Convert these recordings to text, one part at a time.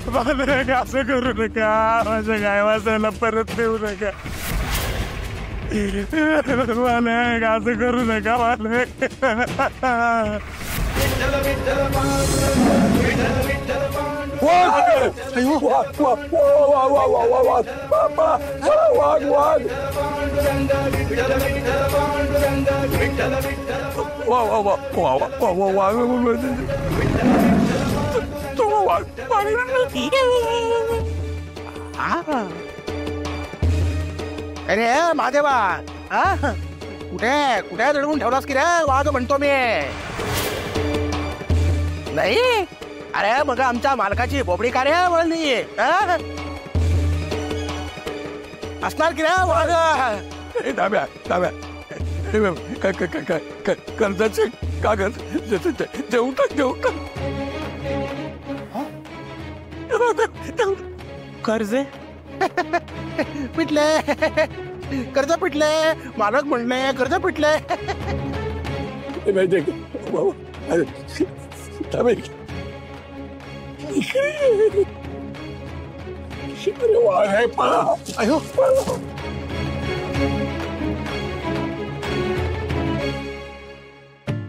मालक असं करू नका, माझ्या गायवासाला परत देऊ नका मालक, असं करू नका मालक. अरे महादेवा, कुठे कुठे दडवून ठेवलास की रे वाघ म्हणतो मी. नाही अरे मग आमच्या मालकाची बोबडी का रे वळली असणार की रे वाघ. दाब्या दाब्या कर्जाचे कागद देऊ टाक, देऊ टाक. कर्ज पिटले, कर्ज पिटले, मालक म्हणले कर्ज पिटले.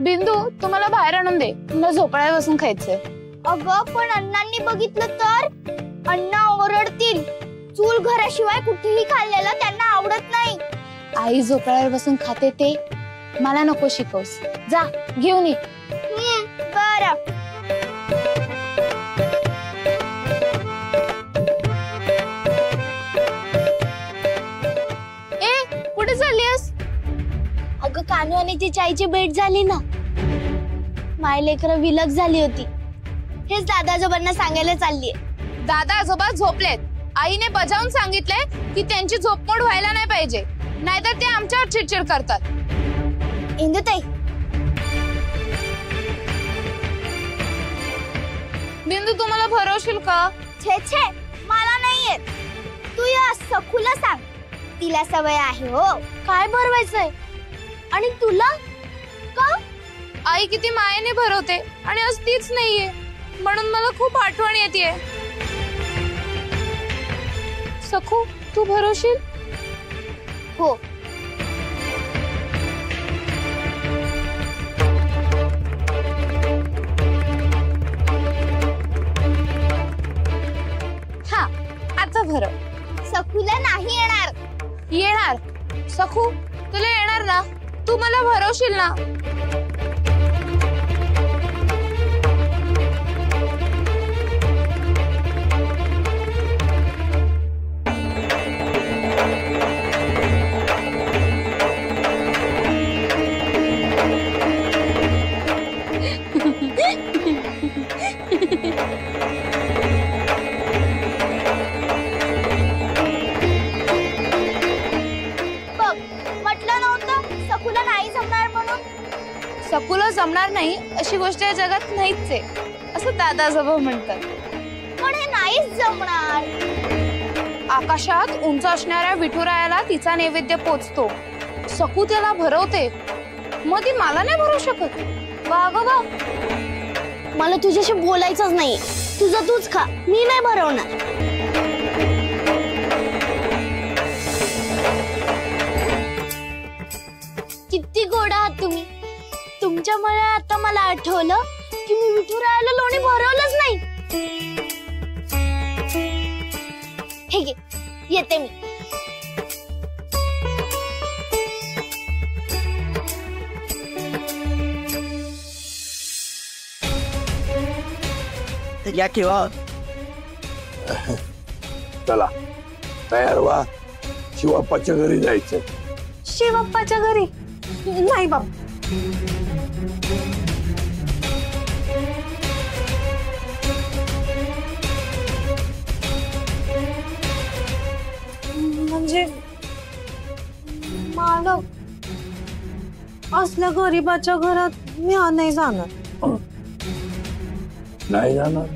बिंदू तुम्हाला बाहेर आणून दे, मला झोपळ्यावर बसून खायचंय. अगं पण अण्णांनी बघितलं तर अण्णा ओरडतील. चूल घराशिवाय कुठेही खाल्लेलं त्यांना आवडत नाही. आई झोपळ्यावर बसून खाते ते मला नको शिकवस, जा घेऊन ये. बरं. ए कुठे चाललीस? अगं कानू आणि तिच्या आईची भेट झाली ना, माय लेकरं विलग झाली होती. हेच दादा आजोबांना सांगायला चाललीये. दादा आजोबा झोपलेत. आईने बजावून सांगितले की त्यांची झोपमोड व्हायला नाही पाहिजे, नाहीतर ते आमच्यावर चिडचिड करतात. इंदुताई, बिंदू तुम्हाला भरवशील का? छे छे, मला नाही येत. तू या सखूला सांग, तिला सवय आहे. हो काय भरवायचंय? आणि तुला का? आई किती मायेने भरवते आणि आज तीच नाहीये, म्हणून मला खूप आठवण येते. सखू तू भरवशील? हो. हा आता भरव. सखूला नाही येणार. येणार. सखू तुला येणार ना? तू मला भरवशील ना? सखूला जमणार नाही अशी गोष्ट या जगात नाहीच आहे, असं दादा आजोबा म्हणतात. पण हे नाहीच जमणार. आकाशात उंच असणाऱ्या विठुरायाला तिचा नैवेद्य पोचतो. सखू त्याला भरवते, मग ती मला नाही भरवू शकत. वा ग वा. मला तुझ्याशी बोलायचंच नाही. तुझं तूच खा, मी नाही भरवणार. किती गोड आहात तुम्ही. तुमच्यामुळे आता मला आठवलं की मी विठुरायाला लोणी भरवलंच नाही. हे घे, येते मी. या किंवा चला तयार व्हा, शिवाप्पाच्या घरी जायचं. शिवाप्पाच्या घरी नाही बाप. म्हणजे मालक असल्या गरीबाच्या घरात मी नाही जाणार. नाही जाणार.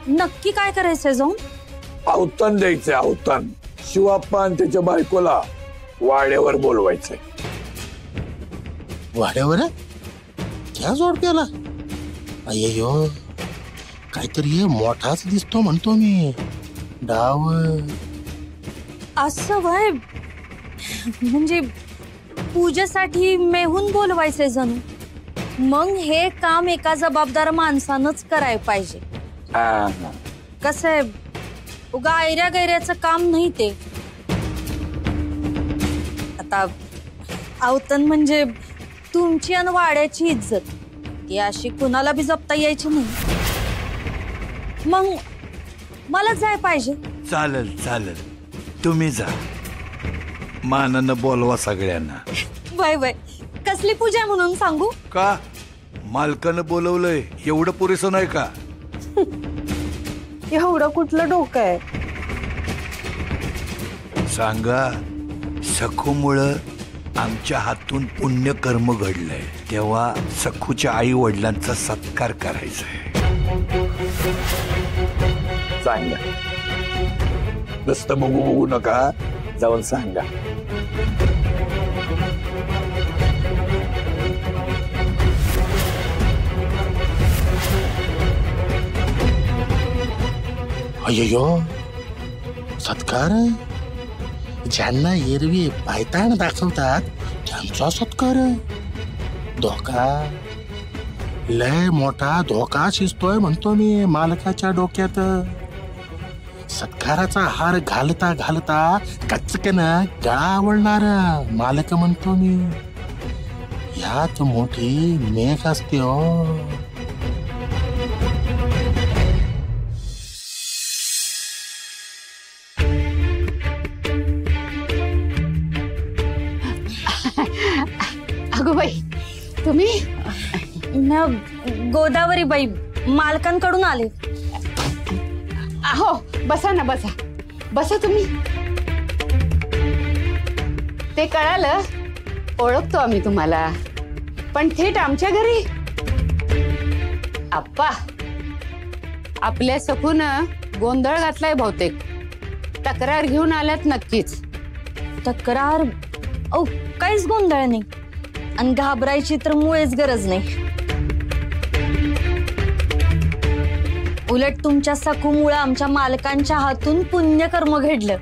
नक्की काय करायचंय जाऊन? अवतान द्यायचंय, अवतान. शिवाप्पा आणि त्याच्या बायकोला वाड्यावर बोलवायचंय. वाड्यावर क्या जोड केला? अय्यो काहीतरी मोठाच दिसतो म्हणतो मी. डाव असं वय म्हणजे पूजेसाठी मेहून बोलवायचंय जणू. मग हे काम एका जबाबदार माणसानंच करायला पाहिजे. कसं आहे, उगा ऐऱ्या गैऱ्याचं काम नाही ते. आता आवतन म्हणजे तुमची आणि वाड्याची इज्जत, ती अशी कुणाला बी जपता यायची नाही. मग मला जाय पाहिजे. चालेल चालेल, तुम्ही जा. मानानं बोलवा सगळ्यांना. वय वय, कसली पूजा म्हणून सांगू का? मालकानं बोलवलंय एवढं पुरेसं नाही का? एवढं कुठलं डोकं आहे? सांगा, सखूमुळं आमच्या हातून पुण्यकर्म घडलंय, तेव्हा सखूच्या आई वडिलांचा सत्कार करायचा आहे. सांगा, नुसतं बघू बघू नका, जाऊन सांगा. अय्यो, सत्कार? ज्यांना एरवी पायताण दाखवतात त्यांचा सत्कार? धोका, लय मोठा धोका शिजतोय म्हणतो मी मालकाच्या डोक्यात. सत्काराचा हार घालता घालता कचकन गळा आवडणार मालक म्हणतो मी. यात मोठी मेघ असते हो. अगो बाई, तुम्ही? गोदावरी बाई, मालकांकडून आले. हो, बसा ना, बसा बसा तुम्ही. ते कळालं, ओळखतो आम्ही तुम्हाला, पण थेट आमच्या घरी? आप्पा, आपल्या सखून गोंधळ घातलाय बहुतेक. तक्रार घेऊन आल्यात नक्कीच. तक्रार? ओ, काहीच गोंधळ नाही आणि घाबरायची तर मुळेच गरज नाही. उलट तुमच्या सखूमुळे आमच्या मालकांच्या हातून पुण्यकर्म घडलं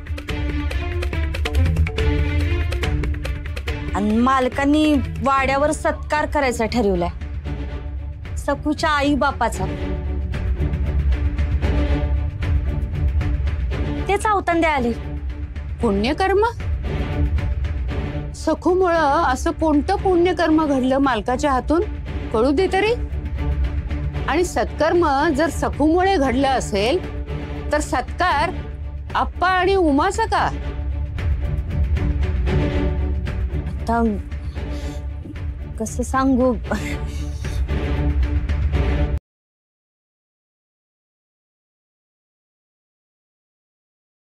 आणि मालकांनी वाड्यावर सत्कार करायचा ठरवलाय, सखूच्या आई बापाचा. तेच अवतन द्यायला आले. पुण्यकर्म? सखूमुळं असं कोणतं पुण्यकर्म घडलं मालकाच्या हातून, कळू दे तरी. आणि सत्कर्म जर सखूमुळे घडलं असेल तर सत्कार आप्पा आणि उमाचा का? आता कसं सांगू,